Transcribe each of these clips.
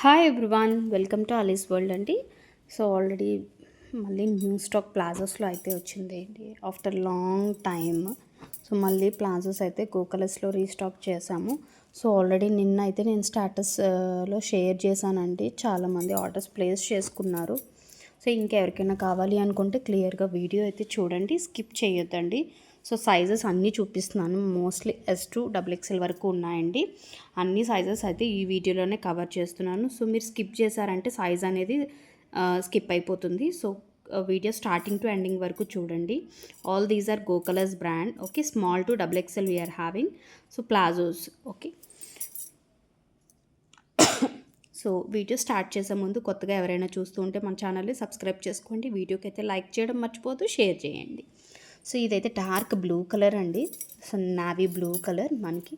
Hi everyone, welcome to Ali's world అండి. So already మళ్ళీ new stock ప్లాజోస్లో అయితే వచ్చింది అండి ఆఫ్టర్ లాంగ్ టైమ్. సో మళ్ళీ ప్లాజోస్ అయితే గోకలస్లో రీస్టాక్ చేశాము. సో ఆల్రెడీ నిన్న అయితే నేను స్టేటస్లో షేర్ చేశానండి. చాలామంది ఆర్డర్స్ ప్లేస్ చేసుకున్నారు. సో ఇంకెవరికైనా కావాలి అనుకుంటే క్లియర్గా వీడియో అయితే చూడండి, స్కిప్ చేయొద్దండి. సో సైజెస్ అన్నీ చూపిస్తున్నాను. మోస్ట్లీ S2 XXL వరకు ఉన్నాయండి. అన్ని సైజెస్ అయితే ఈ వీడియోలోనే కవర్ చేస్తున్నాను. సో మీరు స్కిప్ చేశారంటే సైజ్ అనేది స్కిప్ అయిపోతుంది. So video starting to ending వరకు చూడండి. ఆల్ దీస్ ఆర్ గోకలస్ brand. Okay, small to XXL we are having. So palazzos. Okay, so video start చేసే ముందు కొత్తగా ఎవరైనా చూస్తూ ఉంటే మన ఛానల్ని సబ్స్క్రైబ్ చేసుకోండి. వీడియోకి అయితే లైక్ చేయడం మర్చిపోతూ షేర్ చేయండి. సో ఇదైతే డార్క్ బ్లూ కలర్ అండి. So navy blue colour. మనకి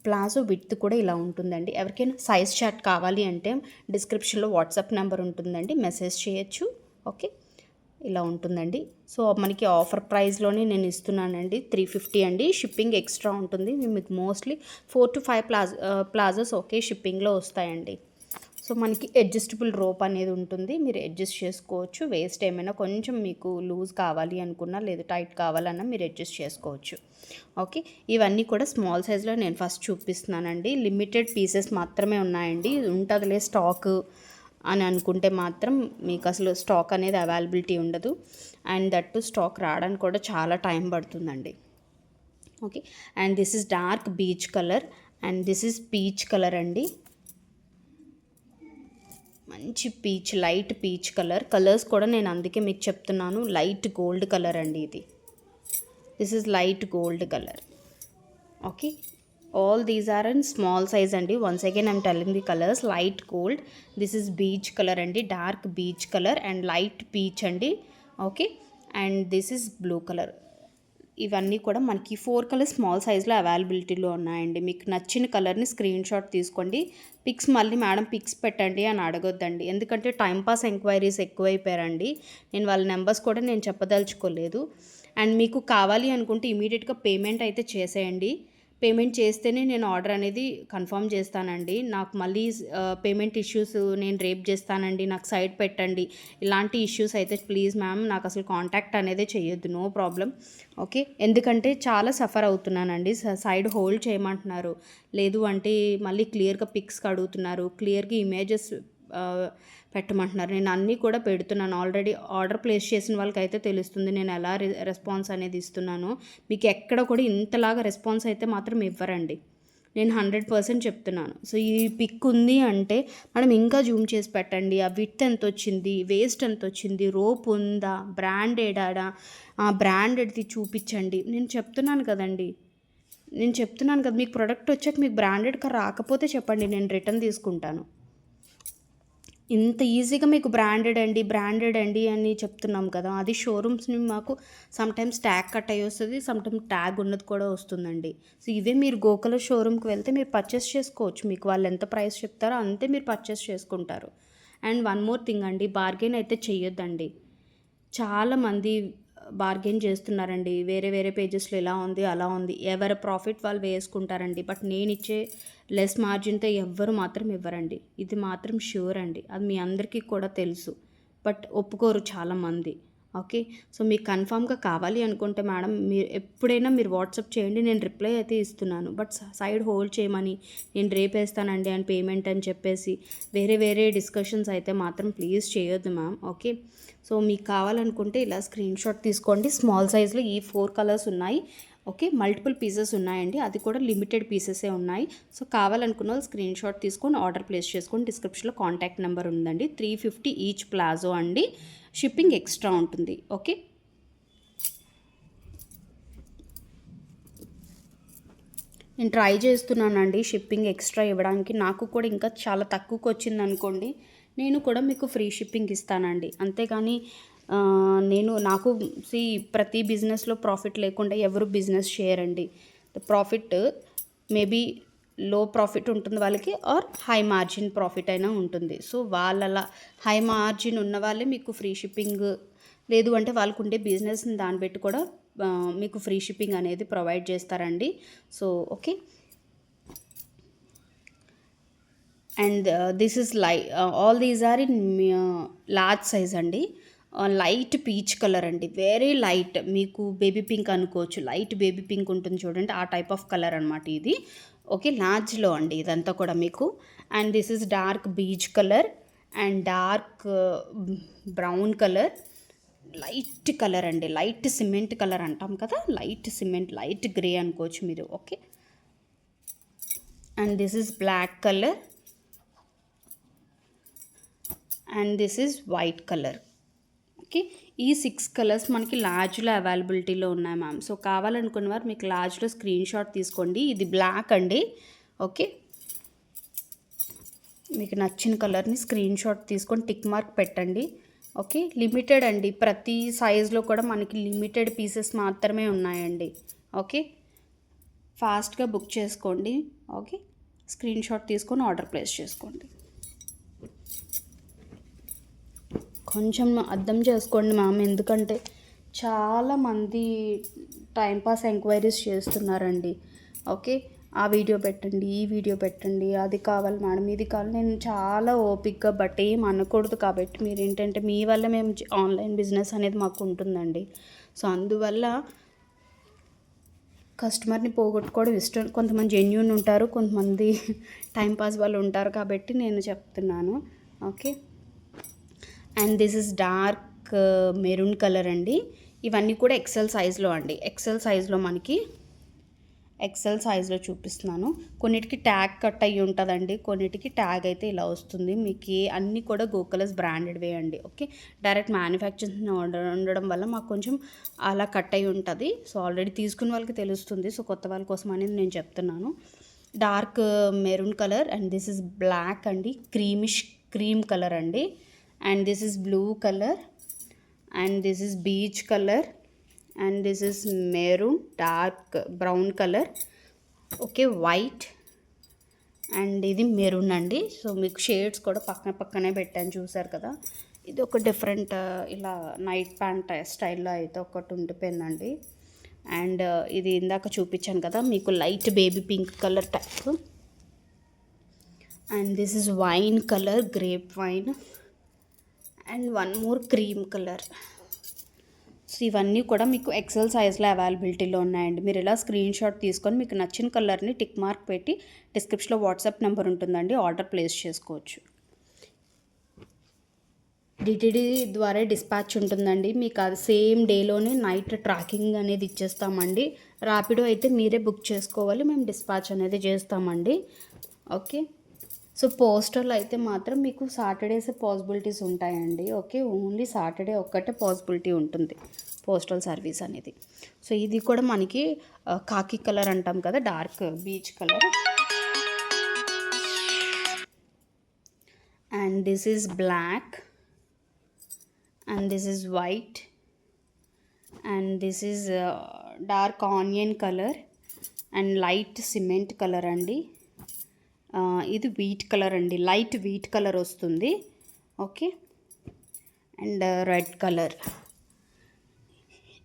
ప్లాజో విడ్త్ కూడా ఇలా ఉంటుందండి. ఎవరికైనా సైజ్ చార్ట్ కావాలి అంటే డిస్క్రిప్షన్లో వాట్సాప్ నెంబర్ ఉంటుందండి, మెసేజ్ చేయొచ్చు. ఓకే, ఇలా ఉంటుందండి. సో మనకి ఆఫర్ ప్రైస్లోనే నేను ఇస్తున్నానండి. 350 అండి. షిప్పింగ్ ఎక్స్ట్రా ఉంటుంది. మీకు మోస్ట్లీ 4 to 5 ప్లాజోస్ ఒకే షిప్పింగ్లో వస్తాయండి. సో మనకి అడ్జస్టబుల్ రోప్ అనేది ఉంటుంది, మీరు అడ్జస్ట్ చేసుకోవచ్చు. వేస్ట్ ఏమైనా కొంచెం మీకు లూజ్ కావాలి అనుకున్నా, లేదు టైట్ కావాలన్నా మీరు అడ్జస్ట్ చేసుకోవచ్చు. ఓకే, ఇవన్నీ కూడా స్మాల్ సైజ్లో నేను ఫస్ట్ చూపిస్తున్నానండి. లిమిటెడ్ పీసెస్ మాత్రమే ఉన్నాయండి. ఉంటుందిలే స్టాక్ అని అనుకుంటే మాత్రం మీకు అసలు స్టాక్ అనేది అవైలబిలిటీ ఉండదు. అండ్ దట్టు స్టాక్ రావడానికి కూడా చాలా టైం పడుతుందండి. Okay, and this is dark beach colour and this is peach colour అండి. మంచి peach, light peach colour. Colours కూడా నేను అందుకే మీకు చెప్తున్నాను, లైట్ గోల్డ్ కలర్ అండి ఇది. This is light gold colour. Okay, all these are in small size అండి. once again I'm telling the colors, light gold, this is beach color అండి, dark beach color and light peach అండి. Okay, and this is blue colour. ఇవన్నీ కూడా మనకి 4 colours small సైజ్లో అవైలబిలిటీలో ఉన్నాయండి. మీకు నచ్చిన కలర్ని స్క్రీన్ షాట్ తీసుకోండి. పిక్స్ మళ్ళీ మేడం పిక్స్ పెట్టండి అని అడగొద్దండి, ఎందుకంటే టైంపాస్ ఎంక్వైరీస్ ఎక్కువైపోయారండి. నేను వాళ్ళ నెంబర్స్ కూడా నేను చెప్పదలుచుకోలేదు. అండ్ మీకు కావాలి అనుకుంటే ఇమీడియట్గా పేమెంట్ అయితే చేసేయండి. పేమెంట్ చేస్తేనే నేను ఆర్డర్ అనేది కన్ఫర్మ్ చేస్తానండి. నాకు మళ్ళీ పేమెంట్ ఇష్యూస్ నేను రేపు చేస్తానండి, నాకు సైడ్ పెట్టండి, ఇలాంటి ఇష్యూస్ అయితే ప్లీజ్ మ్యామ్ నాకు అసలు కాంటాక్ట్ అనేది చేయొద్దు, నో ప్రాబ్లం. ఓకే, ఎందుకంటే చాలా సఫర్ అవుతున్నానండి. సైడ్ హోల్డ్ చేయమంటున్నారు, లేదు అంటే మళ్ళీ క్లియర్గా పిక్స్ అడుగుతున్నారు, క్లియర్గా ఇమేజెస్ పెట్టమంటున్నారు. నేను అన్నీ కూడా పెడుతున్నాను. ఆల్రెడీ ఆర్డర్ ప్లేస్ చేసిన వాళ్ళకైతే తెలుస్తుంది నేను ఎలా రెస్పాన్స్ అనేది ఇస్తున్నాను. మీకు ఎక్కడ కూడా ఇంతలాగా రెస్పాన్స్ అయితే మాత్రం ఇవ్వరండి, నేను 100% చెప్తున్నాను. సో ఈ పిక్ ఉంది అంటే మనం ఇంకా జూమ్ చేసి పెట్టండి. ఆ విడ్త్ ఎంత వచ్చింది, వేస్ట్ ఎంత వచ్చింది, రోప్ ఉందా, బ్రాండెడా, బ్రాండెడ్ది చూపించండి. నేను చెప్తున్నాను కదండి, మీకు ప్రొడక్ట్ వచ్చాక మీకు బ్రాండెడ్ రాకపోతే చెప్పండి, నేను రిటర్న్ తీసుకుంటాను. ఇంత ఈజీగా మీకు బ్రాండెడ్ అండి అని చెప్తున్నాం కదా, అది షోరూమ్స్ని మాకు సమ్టైమ్స్ ట్యాగ్ కట్ అయ్యి వస్తుంది, సమ్టైమ్స్ ట్యాగ్ ఉన్నది కూడా వస్తుందండి. సో ఇదే మీరు గోకల షోరూమ్కి వెళ్తే మీరు పర్చేస్ చేసుకోవచ్చు. మీకు వాళ్ళు ఎంత ప్రైస్ చెప్తారో అంతే మీరు పర్చేస్ చేసుకుంటారు. అండ్ వన్ మోర్ థింగ్ అండి, బార్గెన్ అయితే చెయ్యొద్దండి. చాలామంది బార్గెన్ చేస్తున్నారండి, వేరే వేరే పేజెస్లో ఇలా ఉంది అలా ఉంది, ఎవరి ప్రాఫిట్ వాళ్ళు వేసుకుంటారండి. బట్ నేను ఇచ్చే లెస్ మార్జిన్తో ఎవ్వరు మాత్రం ఇవ్వరండి, ఇది మాత్రం ష్యూర్ అండి. అది మీ అందరికీ కూడా తెలుసు, బట్ ఒప్పుకోరు చాలామంది. ఓకే, సో మీకు కన్ఫామ్గా కావాలి అనుకుంటే మేడం మీరు ఎప్పుడైనా మీరు వాట్సాప్ చేయండి, నేను రిప్లై అయితే ఇస్తున్నాను. బట్ సైడ్ హోల్డ్ చేయమని నేను రేపేస్తానండి అని పేమెంట్ అని చెప్పేసి వేరే వేరే డిస్కషన్స్ అయితే మాత్రం ప్లీజ్ చేయొద్దు మ్యామ్. ఓకే, సో మీకు కావాలనుకుంటే ఇలా స్క్రీన్ షాట్ తీసుకోండి. స్మాల్ సైజ్లో ఈ 4 కలర్స్ ఉన్నాయి. ఓకే, మల్టిపుల్ పీసెస్ ఉన్నాయండి, అది కూడా లిమిటెడ్ పీసెసే ఉన్నాయి. సో కావాలనుకున్న వాళ్ళు స్క్రీన్ షాట్ తీసుకొని ఆర్డర్ ప్లేస్ చేసుకొని డిస్క్రిప్షన్లో కాంటాక్ట్ నెంబర్ ఉందండి. 350 ఈచ్ ప్లాజో అండి, షిప్పింగ్ ఎక్స్ట్రా ఉంటుంది. ఓకే, నేను ట్రై చేస్తున్నానండి షిప్పింగ్ ఎక్స్ట్రా ఇవ్వడానికి. నాకు కూడా ఇంకా చాలా తక్కువకి వచ్చింది అనుకోండి, నేను కూడా మీకు ఫ్రీ షిప్పింగ్ ఇస్తానండి. అంతేగాని నాకు ప్రతి బిజినెస్లో ప్రాఫిట్ లేకుండా ఎవరు బిజినెస్ చేయరండి. ప్రాఫిట్ మేబీ లో ప్రాఫిట్ ఉంటుంది వాళ్ళకి, ఆర్ హై మార్జిన్ ప్రాఫిట్ అయినా ఉంటుంది. సో వాళ్ళ హై మార్జిన్ ఉన్న వాళ్ళే మీకు ఫ్రీ షిప్పింగ్, లేదు అంటే వాళ్ళకు ఉండే బిజినెస్ని దాన్ని బట్టి కూడా మీకు ఫ్రీ షిప్పింగ్ అనేది ప్రొవైడ్ చేస్తారండి. So okay, and this is all these are in large size అండి. లైట్ పీచ్ కలర్ అండి, వెరీ లైట్. మీకు బేబీ పింక్ అనుకోవచ్చు, లైట్ బేబీ పింక్ ఉంటుంది చూడండి, ఆ టైప్ ఆఫ్ కలర్ అనమాట ఇది. ఓకే, లార్జ్లో అండి ఇదంతా కూడా మీకు. And this is dark beach colour and dark brown colour, light colour అండి, లైట్ సిమెంట్ కలర్ అంటాం కదా, లైట్ సిమెంట్, లైట్ గ్రే అనుకోవచ్చు మీరు. Okay, and this is black colour and this is white colour. Okay, ఈ 6 colours మనకి లార్జ్లో అవైలబిలిటీలో ఉన్నాయి ma'am. So కావాలనుకున్న వారు మీకు లార్జ్లో స్క్రీన్ షాట్ తీసుకోండి. ఇది బ్లాక్ అండి. ఓకే, మీకు నచ్చిన కలర్ని స్క్రీన్ షాట్ తీసుకొని టిక్ మార్క్ పెట్టండి. ఓకే, లిమిటెడ్ అండి, ప్రతి సైజులో కూడా మనకి లిమిటెడ్ పీసెస్ మాత్రమే ఉన్నాయండి. ఓకే, ఫాస్ట్గా బుక్ చేసుకోండి. ఓకే, స్క్రీన్ షాట్ తీసుకొని ఆర్డర్ ప్లేస్ చేసుకోండి. కొంచెం అర్థం చేసుకోండి మ్యామ్, ఎందుకంటే చాలామంది టైంపాస్ ఎంక్వైరీస్ చేస్తున్నారండి. ఓకే, ఆ వీడియో పెట్టండి, ఈ వీడియో పెట్టండి, అది కావాలి మేడం, ఇది కావాలి. నేను చాలా ఓపిక్గా, బట్ ఏం అనకూడదు కాబట్టి మీరు ఏంటంటే మీ వల్ల మేము ఆన్లైన్ బిజినెస్ అనేది మాకు ఉంటుందండి. సో అందువల్ల కస్టమర్ని పోగొట్టుకోవడం ఇష్టం. కొంతమంది జెన్యూన్ ఉంటారు, కొంతమంది టైంపాస్ వాళ్ళు ఉంటారు, కాబట్టి నేను చెప్తున్నాను. Okay, and this is dark maroon colour అండి. ఇవన్నీ కూడా ఎక్సెల్ సైజ్లో అండి. ఎక్సెల్ సైజ్లో మనకి ఎక్సెల్ సైజ్లో చూపిస్తున్నాను. కొన్నిటికి ట్యాగ్ కట్ అయ్యి ఉంటుందండి, కొన్నిటికి ట్యాగ్ అయితే ఇలా వస్తుంది మీకు. అన్నీ కూడా గోకలస్ బ్రాండెడ్వే అండి. ఓకే, డైరెక్ట్ మ్యానుఫ్యాక్చరింగ్ ఉండడం వల్ల మాకు కొంచెం అలా కట్ అయ్యి ఉంటుంది. సో ఆల్రెడీ తీసుకున్న వాళ్ళకి తెలుస్తుంది, సో కొత్త వాళ్ళ కోసం అనేది నేను చెప్తున్నాను. Dark maroon colour and this is black అండి, క్రీమ్ కలర్ అండి. And this is blue colour and this is beach colour and this is maroon dark brown colour. Okay, white and ఇది మెరూన్ అండి. సో మీకు shades కూడా పక్కనే పెట్టాను, చూసారు కదా. ఇది ఒక డిఫరెంట్ ఇలా నైట్ ప్యాంట్ స్టైల్లో అయితే ఒకటి ఉండిపోయిందండి. అండ్ ఇది ఇందాక చూపించాను కదా మీకు, light baby pink colour type. And this is wine colour, grape wine and one more cream colour. So ఇవన్నీ కూడా మీకు ఎక్సెల్ సైజ్లో అవైలబిలిటీలో ఉన్నాయండి. మీరు ఇలా స్క్రీన్ షాట్ తీసుకొని మీకు నచ్చిన కలర్ని టిక్ మార్క్ పెట్టి డిస్క్రిప్షన్లో వాట్సాప్ నెంబర్ ఉంటుందండి, ఆర్డర్ ప్లేస్ చేసుకోవచ్చు. డిటిడి ద్వారా డిస్పాచ్ ఉంటుందండి మీకు. అది సేమ్ డేలోనే నైట్ ట్రాకింగ్ అనేది ఇచ్చేస్తామండి. ర్యాపిడో అయితే మీరే బుక్ చేసుకోవాలి, మేము డిస్పాచ్ అనేది చేస్తామండి. ఓకే, సో పోస్టల్ అయితే మాత్రం మీకు సాటర్డేసే పాసిబిలిటీస్ ఉంటాయండి. ఓకే, ఓన్లీ సాటర్డే ఒక్కటే పాసిబిలిటీ ఉంటుంది పోస్టల్ సర్వీస్ అనేది. సో ఇది కూడా మనకి కాకి కలర్ అంటాం కదా, dark beach colour. And this is black and this is white and this is dark onion colour and light cement colour అండి. ఇది వీట్ కలర్ అండి, లైట్ వీట్ కలర్ వస్తుంది. Okay, and red colour.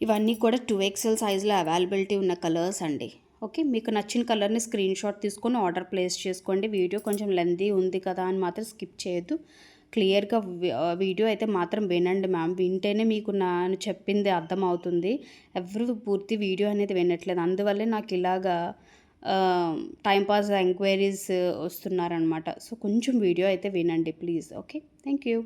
ఇవన్నీ కూడా 2XL సైజ్లో availability ఉన్న colours అండి. Okay, మీకు నచ్చిన కలర్ని స్క్రీన్ షాట్ తీసుకొని ఆర్డర్ ప్లేస్ చేసుకోండి. వీడియో కొంచెం లెంతీ ఉంది కదా అని మాత్రం స్కిప్ చేయొద్దు. క్లియర్గా వీడియో అయితే మాత్రం వినండి మ్యామ్, వింటేనే మీకు నేను చెప్పింది అర్థమవుతుంది. ఎవరు పూర్తి వీడియో అనేది వినట్లేదు, అందువల్లే నాకు ఇలాగా టైంపాస్ ఎంక్వైరీస్ వస్తున్నారనమాట. సో కొంచెం వీడియో అయితే వినండి ప్లీజ్. Okay, thank you.